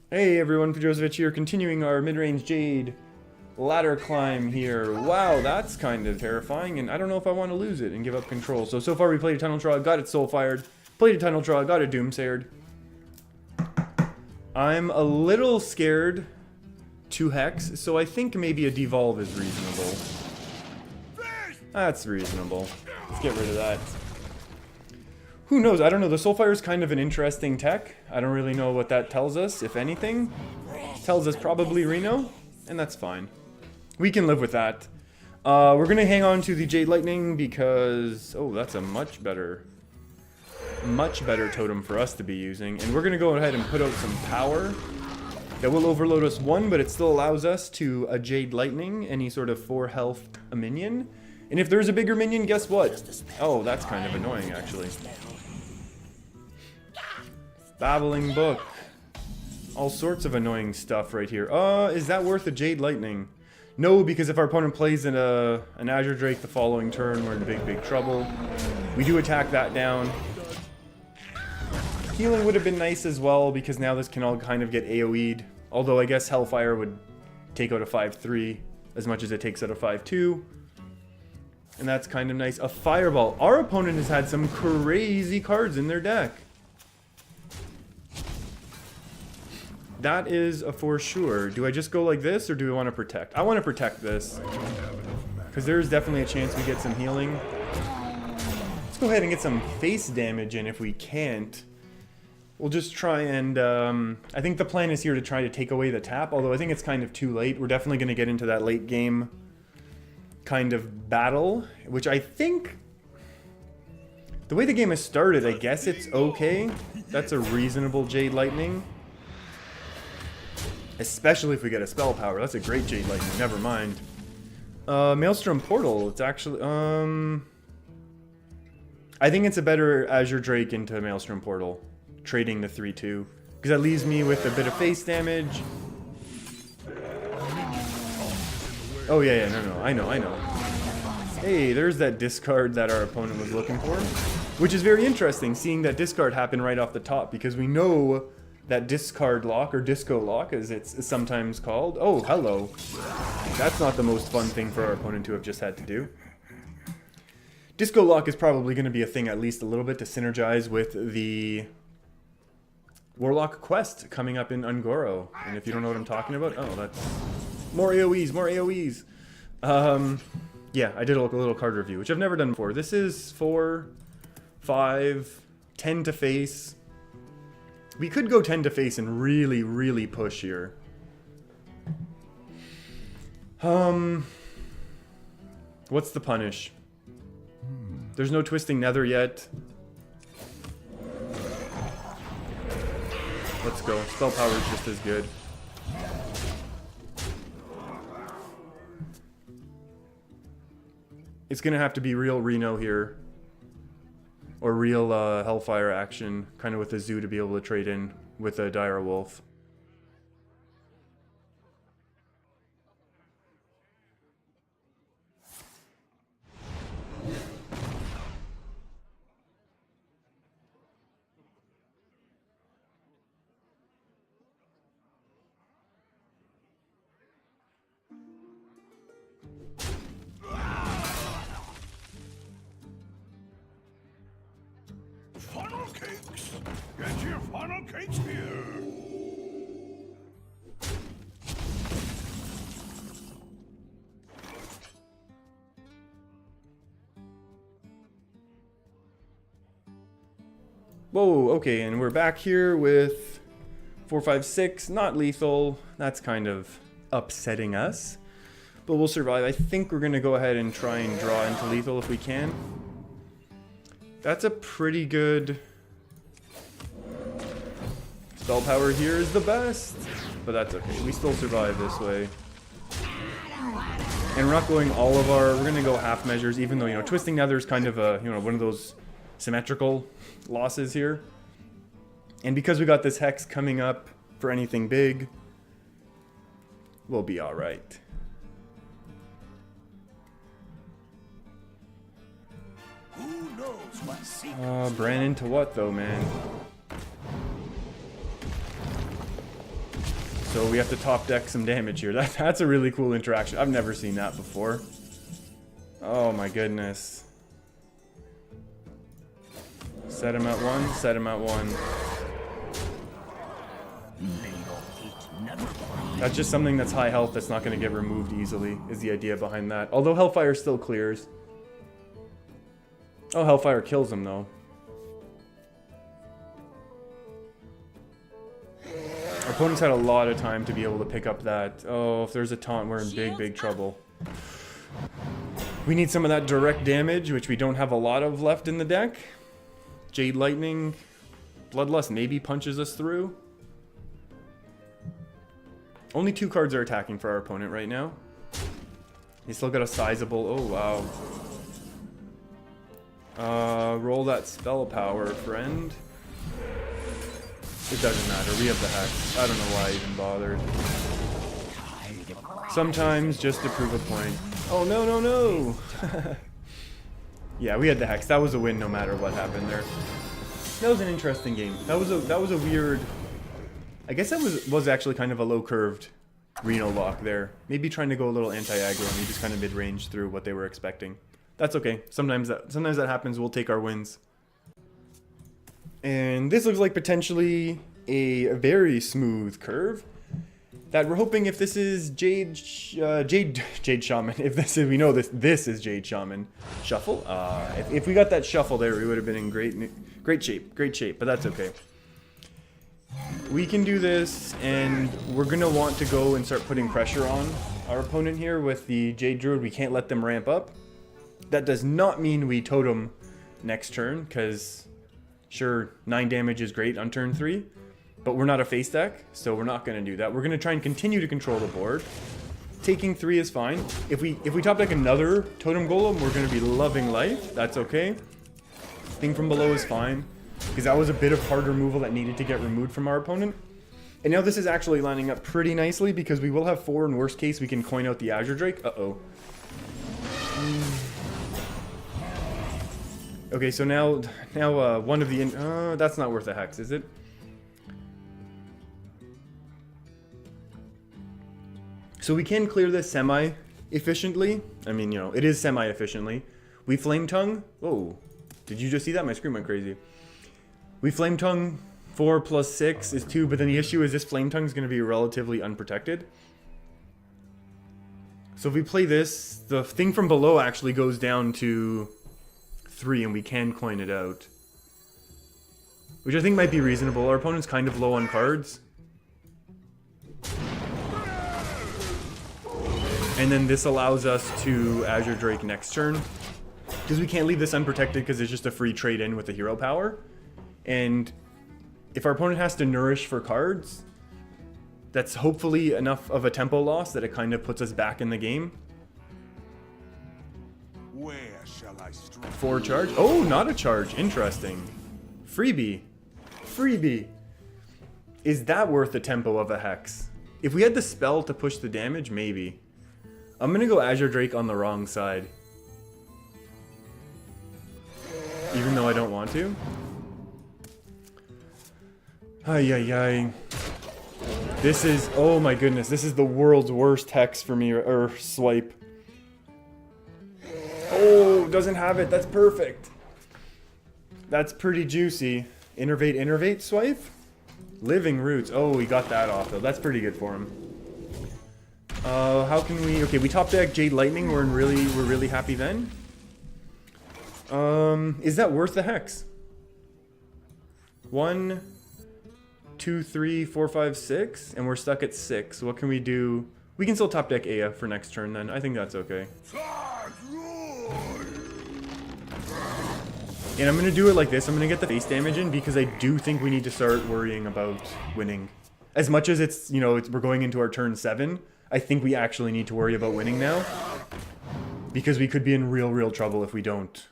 Hey everyone, Pedrozovich here, continuing our Midrange Jade ladder climb here. Wow, that's kind of terrifying, and I don't know if I want to lose it and give up control. So far we played a Tunnel Traw, got it Soul Fired, played a Tunnel Traw, got it Doomsayered. I'm a little scared to Hex, so I think maybe a devolve is reasonable. That's reasonable. Let's get rid of that. Who knows? I don't know. The Soulfire is kind of an interesting tech. I don't really know what that tells us, if anything. It tells us probably Reno, and that's fine. We can live with that. We're going to hang on to the Jade Lightning because... oh, that's a much better totem for us to be using. And we're going to go ahead and put out some power that will overload us one, but it still allows us to a Jade Lightning, any sort of 4 health minion. And if there's a bigger minion, guess what? Oh, that's kind of annoying, actually. Babbling Book. All sorts of annoying stuff right here. Is that worth a Jade Lightning? No, because if our opponent plays in an Azure Drake the following turn, we're in big trouble. We do attack that down. Healing would have been nice as well, because now this can all kind of get AoE'd. Although I guess Hellfire would take out a 5-3 as much as it takes out a 5-2. And that's kind of nice. A Fireball. Our opponent has had some crazy cards in their deck. That is a for sure. Do I just go like this, or do we want to protect? I want to protect this, because there's definitely a chance we get some healing. Let's go ahead and get some face damage in if we can't. We'll just try and... I think the plan is here to try to take away the tap, although I think it's kind of too late. We're definitely going to get into that late game kind of battle, which I think... the way the game has started, I guess it's okay. That's a reasonable Jade Lightning. Especially if we get a spell power. That's a great Jade Lightning. Never mind. Maelstrom Portal. It's actually... I think it's a better Azure Drake into Maelstrom Portal. Trading the 3-2. Because that leaves me with a bit of face damage. Oh, yeah, no. I know. Hey, there's that discard that our opponent was looking for. Which is very interesting, seeing that discard happen right off the top. Because we know... that discard lock, or disco lock as it's sometimes called. Oh, hello. That's not the most fun thing for our opponent to have just had to do. Disco lock is probably going to be a thing at least a little bit to synergize with the Warlock quest coming up in Ungoro. And if you don't know what I'm talking about, oh, that's... more AoEs. Yeah, I did a little card review, which I've never done before. This is 4, 5, 10 to face. We could go 10 to face and really push here. What's the punish? There's no Twisting Nether yet. Let's go. Spell power is just as good. It's gonna have to be real Reno here. Or real Hellfire action, kind of with a Zoo to be able to trade in with a Dire Wolf. Funnel cakes! Get your funnel cakes here! Whoa, okay, and we're back here with 4, 5, 6, not lethal. That's kind of upsetting us. But we'll survive. I think we're going to go ahead and try and draw into lethal if we can. That's a pretty good... spell power here is the best. But that's okay. We still survive this way. And we're not going all of our... we're going to go half measures, even though, Twisting Nether is kind of a, one of those symmetrical losses here. And because we got this Hex coming up for anything big, we'll be alright. Bran into what though, man? So we have to top deck some damage here. That's a really cool interaction. I've never seen that before. Oh my goodness. Set him at 1, set him at 1. That's just something that's high health that's not going to get removed easily, is the idea behind that. Although Hellfire still clears. Oh, Hellfire kills him though. Our opponent's had a lot of time to be able to pick up that. Oh, if there's a taunt, we're in big, big trouble. We need some of that direct damage, which we don't have a lot of left in the deck. Jade Lightning, Bloodlust maybe punches us through. Only 2 cards are attacking for our opponent right now. He's still got a sizable... Oh, wow. Roll that spell power, friend. It doesn't matter. We have the Hex. I don't know why I even bothered. Sometimes just to prove a point. Oh, no, no, no! Yeah, we had the Hex. That was a win no matter what happened there. That was an interesting game. That was a weird... I guess that was actually kind of a low-curved RenoLock there. Maybe trying to go a little anti-aggro and we just kind of mid-range through what they were expecting. That's okay. Sometimes that happens. We'll take our wins. And this looks like potentially a very smooth curve that we're hoping, if this is Jade Shaman, if this is, we know this is Jade Shaman shuffle. If we got that shuffle there, we would have been in great shape, but that's okay. We can do this, and we're gonna want to go and start putting pressure on our opponent here with the Jade Druid. We can't let them ramp up. That does not mean we totem next turn, because sure, 9 damage is great on turn 3, but we're not a face deck, so we're not gonna do that. We're gonna try and continue to control the board. Taking 3 is fine. If we top deck another Totem Golem, we're gonna be loving life. That's okay. Thing from below is fine, because that was a bit of hard removal that needed to get removed from our opponent. And now this is actually lining up pretty nicely, because we will have 4. In worst case, we can coin out the Azure Drake. Uh-oh. Okay, so now one of the... that's not worth a Hex, is it? So we can clear this semi-efficiently. I mean, you know, it is semi-efficiently. We Flame Tongue. Whoa. Did you just see that? My screen went crazy. We Flame Tongue 4 plus 6 is 2, but then the issue is this Flame Tongue is going to be relatively unprotected. So if we play this, the thing from below actually goes down to 3, and we can coin it out. Which I think might be reasonable. Our opponent's kind of low on cards. And then this allows us to Azure Drake next turn. Because we can't leave this unprotected because it's just a free trade in with the hero power. And if our opponent has to nourish for cards, that's hopefully enough of a tempo loss that it kind of puts us back in the game. Where shall I strike? 4 charge. Oh, not a charge. Interesting. Freebie. Freebie. Is that worth the tempo of a Hex? If we had the spell to push the damage, maybe. I'm gonna go Azure Drake on the wrong side. Even though I don't want to. Ay, ay, ay. This is, oh my goodness, this is the world's worst Hex for me, or swipe. Oh, doesn't have it, that's perfect. That's pretty juicy. Innervate, swipe? Living Roots, oh, we got that off though, that's pretty good for him. How can we, okay, we top deck Jade Lightning, we're really happy then. Is that worth the Hex? 1, 2, 3, 4, 5, 6, and we're stuck at 6. What can we do? We can still top deck Aya for next turn then. I think that's okay. And I'm gonna do it like this. I'm gonna get the face damage in because I do think we need to start worrying about winning. As much as it's, you know, we're going into our turn 7, I think we actually need to worry about winning now. Because we could be in real trouble if we don't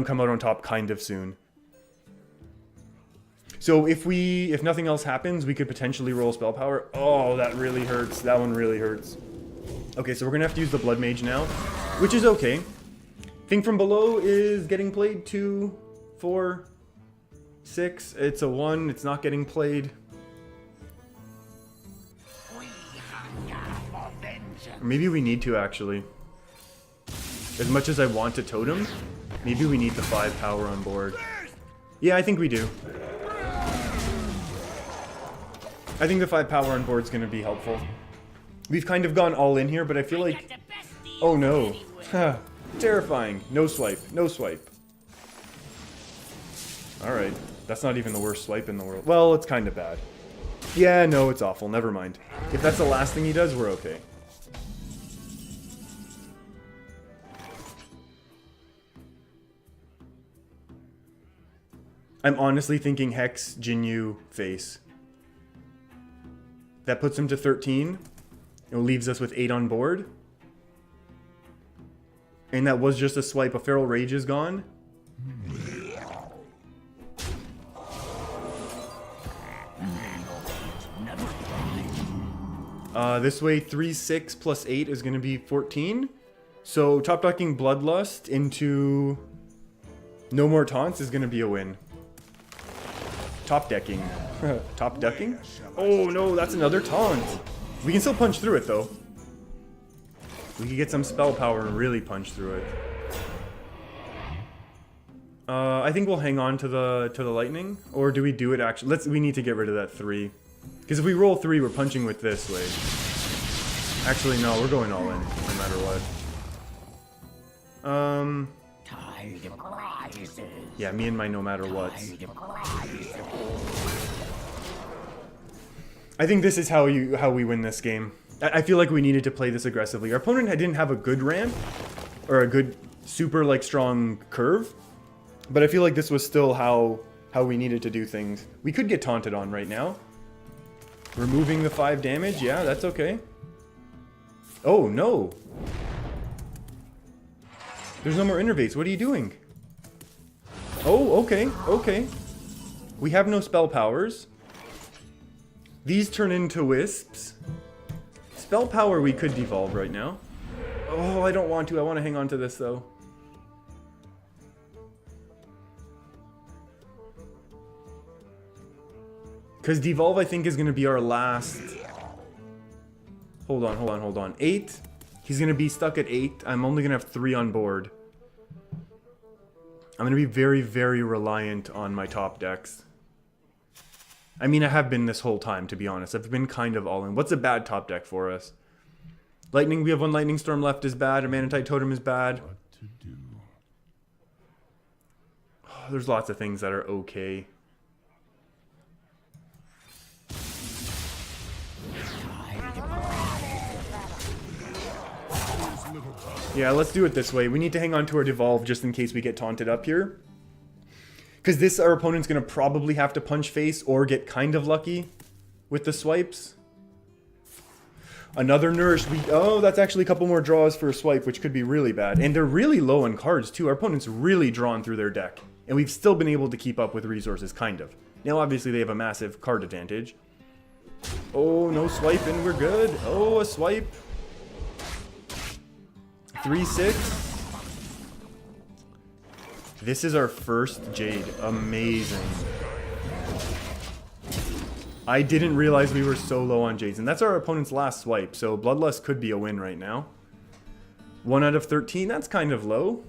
come out on top kind of soon. So if nothing else happens, we could potentially roll spell power. Oh, that really hurts. That one really hurts. Okay, so we're gonna have to use the Blood Mage now, which is okay. Thing from below is getting played. 2, 4, 6. It's a 1. It's not getting played. Or maybe we need to, actually. As much as I want to totem, maybe we need the 5 power on board. Yeah, I think we do. I think the 5 power on board is going to be helpful. We've kind of gone all in here, but I feel like... Oh no. Terrifying. No swipe. No swipe. Alright. That's not even the worst swipe in the world. Well, it's kind of bad. Yeah, no, it's awful. Never mind. If that's the last thing he does, we're okay. I'm honestly thinking Hex, Jinyu, face. That puts him to 13. It leaves us with 8 on board. And that was just a swipe. A Feral Rage is gone. This way, 3/6 plus 8 is going to be 14. So top decking Bloodlust into no more taunts is going to be a win. Top decking. Top decking? Oh no, that's another taunt. We can still punch through it though. We could get some spell power and really punch through it. I think we'll hang on to the lightning, or do we do it actually? We need to get rid of that 3. Because if we roll 3, we're punching with this way. Actually, no, we're going all in, no matter what. Yeah, me and my no matter what. I think this is how we win this game. I feel like we needed to play this aggressively. Our opponent didn't have a good ramp, or a good super like strong curve, but I feel like this was still how we needed to do things. We could get taunted on right now. Removing the 5 damage, yeah, that's okay. Oh no! There's no more innervates. What are you doing? Oh, okay, okay. We have no spell powers. These turn into wisps. Spell power we could devolve right now. Oh, I don't want to. I want to hang on to this though. Because devolve I think is going to be our last... Hold on. 8. He's going to be stuck at 8. I'm only going to have 3 on board. I'm going to be very, very reliant on my top decks. I mean, I have been this whole time, to be honest. I've been kind of all in. What's a bad top deck for us? Lightning, we have 1 Lightning Storm left is bad. A Manatite Totem is bad. What to do? Oh, there's lots of things that are okay. Yeah, let's do it this way. We need to hang on to our devolve just in case we get taunted up here. Because our opponent's going to probably have to punch face or get kind of lucky with the swipes. Another nourish. Oh, that's actually a couple more draws for a swipe, which could be really bad. And they're really low on cards too. Our opponent's really drawn through their deck. And we've still been able to keep up with resources, kind of. Now, obviously, they have a massive card advantage. Oh, no swiping. We're good. Oh, a swipe. 3/6. This is our first Jade. Amazing. I didn't realize we were so low on Jades. And that's our opponent's last swipe. So Bloodlust could be a win right now. 1 out of 13. That's kind of low.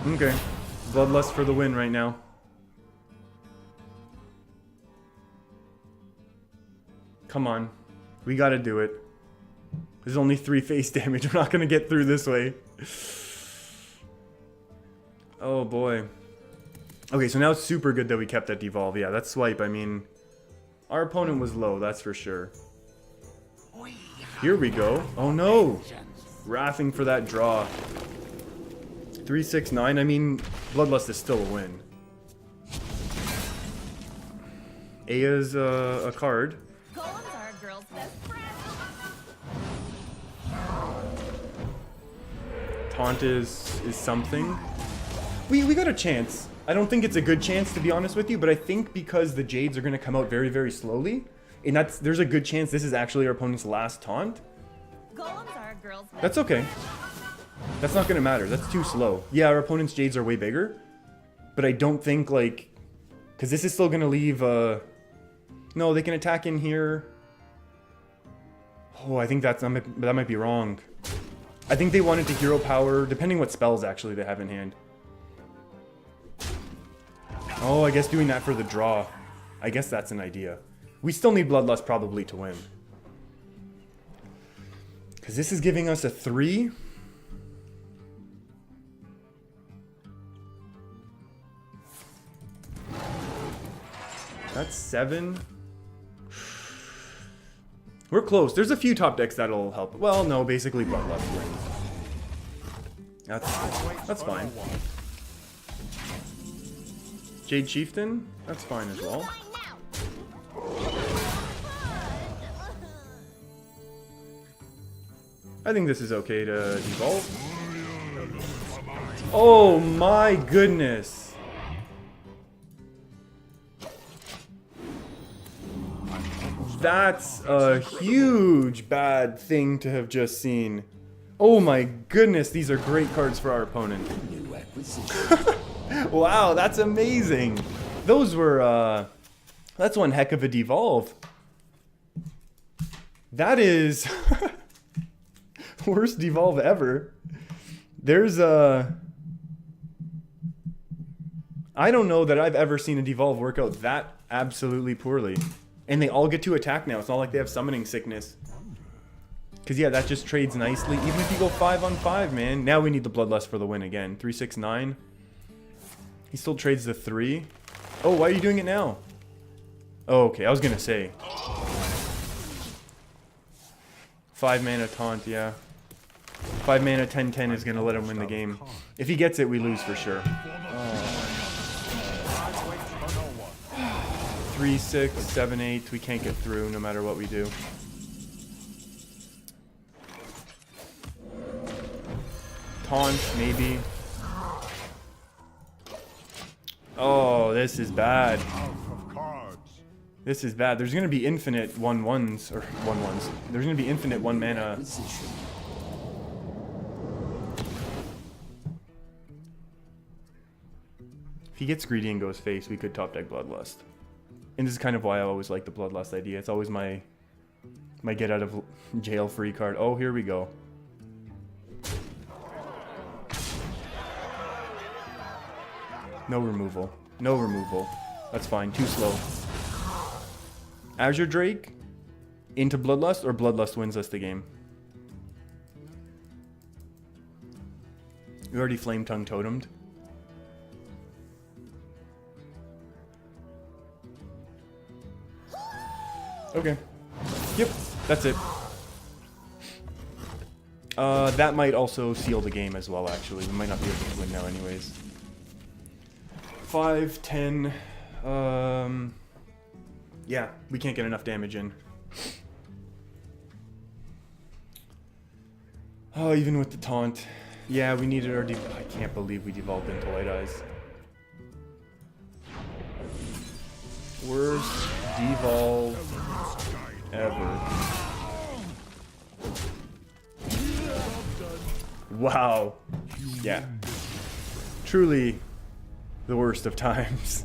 Okay. Bloodlust for the win right now. Come on. We gotta do it. There's only 3 face damage. We're not gonna get through this way. Oh boy. Okay, so now it's super good that we kept that devolve. Yeah, that swipe, I mean... Our opponent was low, that's for sure. Here we go. Oh no! Wrathing for that draw. 3/6/9, I mean, Bloodlust is still a win. Aya's a card. Taunt is something. We got a chance. I don't think it's a good chance, to be honest with you, but I think because the Jades are going to come out very, very slowly, and there's a good chance this is actually our opponent's last taunt. That's okay. That's not going to matter. That's too slow. Yeah, our opponent's Jades are way bigger, but I don't think, like... Because this is still going to leave... No, they can attack in here. Oh, I think that might be wrong. I think they wanted to hero power, depending what spells actually they have in hand. Oh, I guess doing that for the draw. I guess that's an idea. We still need Bloodlust probably to win. Because this is giving us a 3. That's 7. We're close. There's a few top decks that'll help. Well, no, basically Bloodlust wins. That's fine. Jade Chieftain? That's fine as well. I think this is okay to devolve. Oh my goodness! That's a huge bad thing to have just seen. Oh my goodness, these are great cards for our opponent. Wow, that's amazing. Those were, that's one heck of a devolve. That is worst devolve ever. There's a... I don't know that I've ever seen a devolve work out that absolutely poorly. And they all get to attack now. It's not like they have summoning sickness. Because, yeah, that just trades nicely. Even if you go 5 on 5, man. Now we need the Bloodlust for the win again. 3, 6, 9. He still trades the 3. Oh, why are you doing it now? Oh, okay. I was going to say. 5 mana taunt, yeah. 5 mana 10-10 is going to let him win the game. If he gets it, we lose for sure. 3, 6, 7, 8. We can't get through no matter what we do. Taunt, maybe. Oh, this is bad. This is bad. There's going to be infinite 1/1s, or 1/1s. There's going to be infinite 1 mana. If he gets greedy and goes face, we could top deck Bloodlust. And this is kind of why I always like the Bloodlust idea. It's always my get out of jail free card. Oh, here we go. No removal. No removal. That's fine. Too slow. Azure Drake into Bloodlust, or Bloodlust wins us the game. We already Flame Tongue Totemed. Okay. Yep. That's it. That might also seal the game as well, actually. We might not be able to win now anyways. 5, 10. Yeah, we can't get enough damage in. Oh, even with the taunt. Yeah, we needed our I can't believe we devolved into Light Eyes. Worst devolve ever. Wow. Yeah. Truly the worst of times.